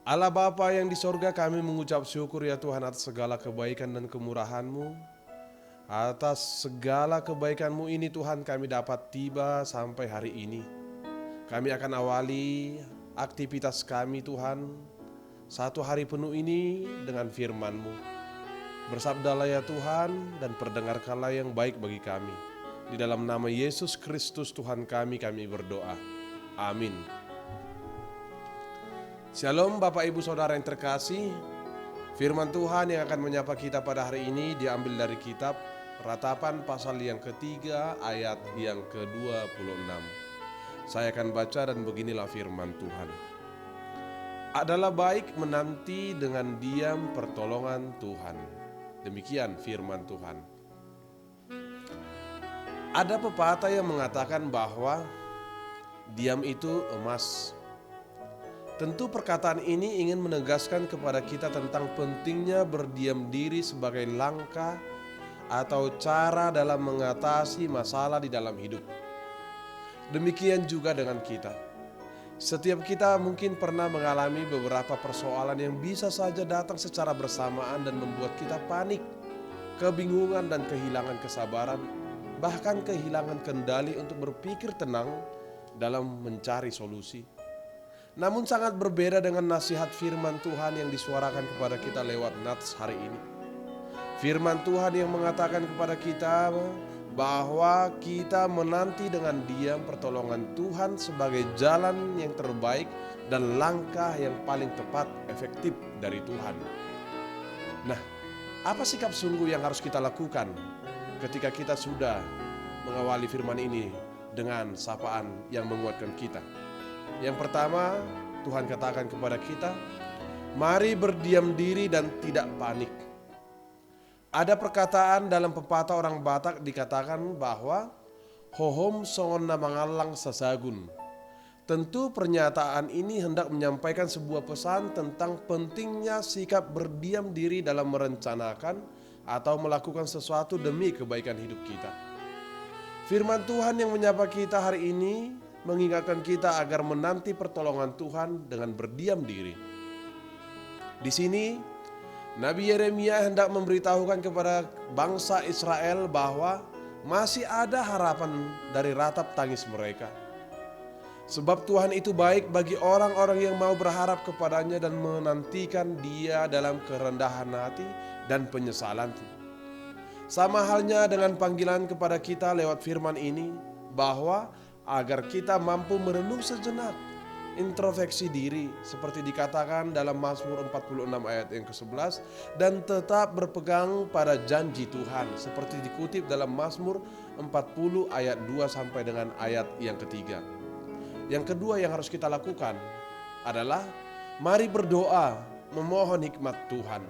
Allah Bapa yang di sorga, kami mengucap syukur ya Tuhan atas segala kebaikan dan kemurahan-Mu. Atas segala kebaikan-Mu ini Tuhan kami dapat tiba sampai hari ini. Kami akan awali aktivitas kami Tuhan satu hari penuh ini dengan firman-Mu. Bersabdalah ya Tuhan dan perdengarkanlah yang baik bagi kami. Di dalam nama Yesus Kristus Tuhan kami berdoa. Amin. Shalom Bapak Ibu Saudara yang terkasih. Firman Tuhan yang akan menyapa kita pada hari ini diambil dari kitab Ratapan pasal yang ketiga ayat yang ke-26. Saya akan baca dan beginilah firman Tuhan. Adalah baik menanti dengan diam pertolongan Tuhan. Demikian firman Tuhan. Ada pepatah yang mengatakan bahwa diam itu emas. Tentu perkataan ini ingin menegaskan kepada kita tentang pentingnya berdiam diri sebagai langkah atau cara dalam mengatasi masalah di dalam hidup. Demikian juga dengan kita. Setiap kita mungkin pernah mengalami beberapa persoalan yang bisa saja datang secara bersamaan dan membuat kita panik, kebingungan dan kehilangan kesabaran, bahkan kehilangan kendali untuk berpikir tenang dalam mencari solusi. Namun sangat berbeda dengan nasihat firman Tuhan yang disuarakan kepada kita lewat nats hari ini. Firman Tuhan yang mengatakan kepada kita bahwa kita menanti dengan diam pertolongan Tuhan sebagai jalan yang terbaik dan langkah yang paling tepat efektif dari Tuhan. Nah, apa sikap sungguh yang harus kita lakukan ketika kita sudah mengawali firman ini dengan sapaan yang menguatkan kita? Yang pertama, Tuhan katakan kepada kita, mari berdiam diri dan tidak panik. Ada perkataan dalam pepatah orang Batak dikatakan bahwa hohom songon na mangalang sasagun. Tentu pernyataan ini hendak menyampaikan sebuah pesan tentang pentingnya sikap berdiam diri dalam merencanakan atau melakukan sesuatu demi kebaikan hidup kita. Firman Tuhan yang menyapa kita hari ini mengingatkan kita agar menanti pertolongan Tuhan dengan berdiam diri. Di sini, Nabi Yeremia hendak memberitahukan kepada bangsa Israel bahwa masih ada harapan dari ratap tangis mereka. Sebab Tuhan itu baik bagi orang-orang yang mau berharap kepadanya dan menantikan Dia dalam kerendahan hati dan penyesalan. Sama halnya dengan panggilan kepada kita lewat firman ini bahwa agar kita mampu merenung sejenak, introspeksi diri seperti dikatakan dalam Mazmur 46 ayat yang ke-11 dan tetap berpegang pada janji Tuhan seperti dikutip dalam Mazmur 40 ayat 2 sampai dengan ayat yang ketiga. Yang kedua yang harus kita lakukan adalah mari berdoa memohon hikmat Tuhan.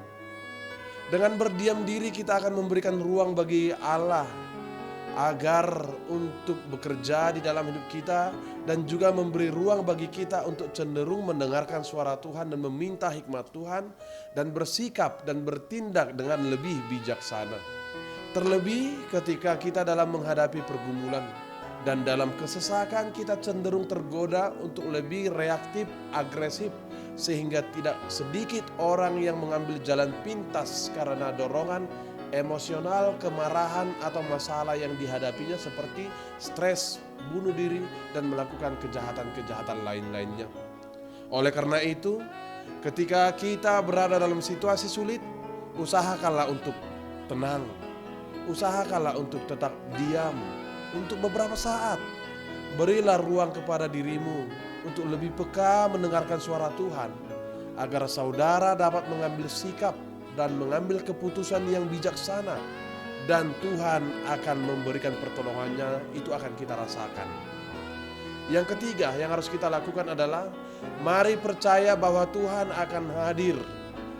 Dengan berdiam diri kita akan memberikan ruang bagi Allah agar untuk bekerja di dalam hidup kita dan juga memberi ruang bagi kita untuk cenderung mendengarkan suara Tuhan dan meminta hikmat Tuhan dan bersikap dan bertindak dengan lebih bijaksana. Terlebih ketika kita dalam menghadapi pergumulan dan dalam kesesakan kita cenderung tergoda untuk lebih reaktif, agresif sehingga tidak sedikit orang yang mengambil jalan pintas karena dorongan emosional, kemarahan atau masalah yang dihadapinya seperti stres, bunuh diri, dan melakukan kejahatan-kejahatan lain-lainnya. Oleh karena itu, ketika kita berada dalam situasi sulit, usahakanlah untuk tenang, usahakanlah untuk tetap diam untuk beberapa saat. Berilah ruang kepada dirimu untuk lebih peka mendengarkan suara Tuhan, agar saudara dapat mengambil sikap dan mengambil keputusan yang bijaksana, dan Tuhan akan memberikan pertolongannya, itu akan kita rasakan. Yang ketiga yang harus kita lakukan adalah mari percaya bahwa Tuhan akan hadir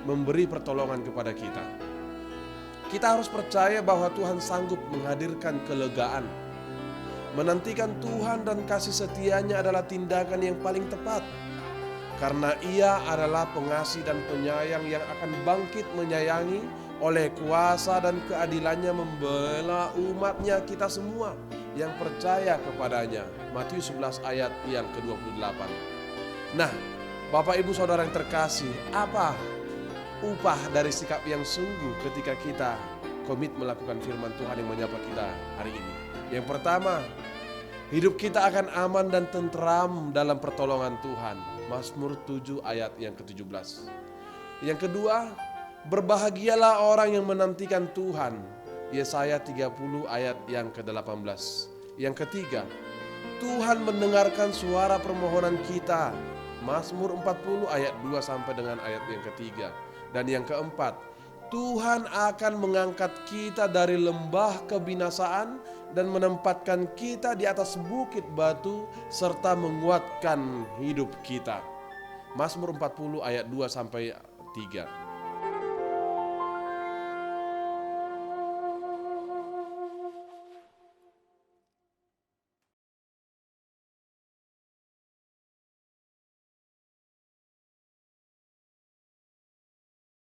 memberi pertolongan kepada kita. Kita harus percaya bahwa Tuhan sanggup menghadirkan kelegaan. Menantikan Tuhan dan kasih setianya adalah tindakan yang paling tepat. Karena Ia adalah pengasih dan penyayang yang akan bangkit menyayangi oleh kuasa dan keadilannya membela umatnya kita semua yang percaya kepadanya. Matius 11 ayat yang ke-28. Nah, Bapak Ibu Saudara yang terkasih, apa upah dari sikap yang sungguh ketika kita komit melakukan firman Tuhan yang menyapa kita hari ini? Yang pertama, hidup kita akan aman dan tentram dalam pertolongan Tuhan. Mazmur 7 ayat yang ke-17. Yang kedua, berbahagialah orang yang menantikan Tuhan. Yesaya 30 ayat yang ke-18. Yang ketiga, Tuhan mendengarkan suara permohonan kita. Mazmur 40 ayat 2 sampai dengan ayat yang ketiga. Dan yang keempat, Tuhan akan mengangkat kita dari lembah kebinasaan dan menempatkan kita di atas bukit batu serta menguatkan hidup kita. Mazmur 40 ayat 2 sampai 3.